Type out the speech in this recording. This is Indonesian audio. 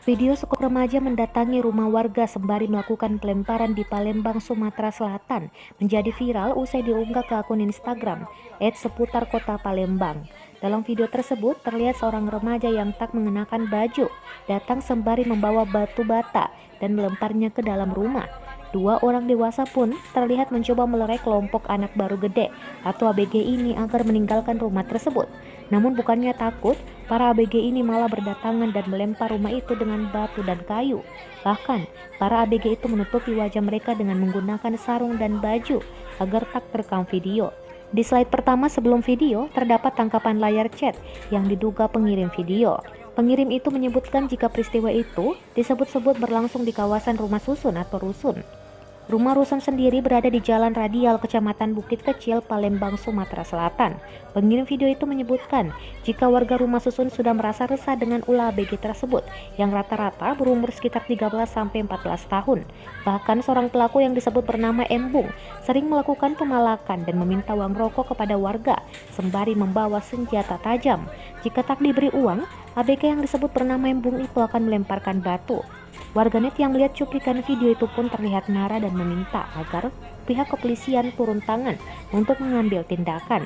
Video sekok remaja mendatangi rumah warga sembari melakukan pelemparan di Palembang, Sumatera Selatan menjadi viral usai diunggah ke akun Instagram @seputar kota Palembang. Dalam video tersebut terlihat seorang remaja yang tak mengenakan baju datang sembari membawa batu bata dan melemparnya ke dalam rumah. Dua orang dewasa pun terlihat mencoba melerai kelompok anak baru gede atau ABG ini agar meninggalkan rumah tersebut. Namun bukannya takut, para ABG ini malah berdatangan dan melempar rumah itu dengan batu dan kayu. Bahkan, para ABG itu menutupi wajah mereka dengan menggunakan sarung dan baju agar tak terekam video. Di slide pertama sebelum video, terdapat tangkapan layar chat yang diduga pengirim video. Pengirim itu menyebutkan jika peristiwa itu disebut-sebut berlangsung di kawasan rumah susun atau rusun. Rumah rusun sendiri berada di Jalan Radial, Kecamatan Bukit Kecil, Palembang, Sumatera Selatan. Pengirim video itu menyebutkan jika warga rumah susun sudah merasa resah dengan ulah ABG tersebut yang rata-rata berumur sekitar 13-14 tahun. Bahkan seorang pelaku yang disebut bernama Embung sering melakukan pemalakan dan meminta uang rokok kepada warga sembari membawa senjata tajam. Jika tak diberi uang, ABG yang disebut bernama Embung itu akan melemparkan batu. Warganet yang melihat cuplikan video itu pun terlihat marah dan meminta agar pihak kepolisian turun tangan untuk mengambil tindakan.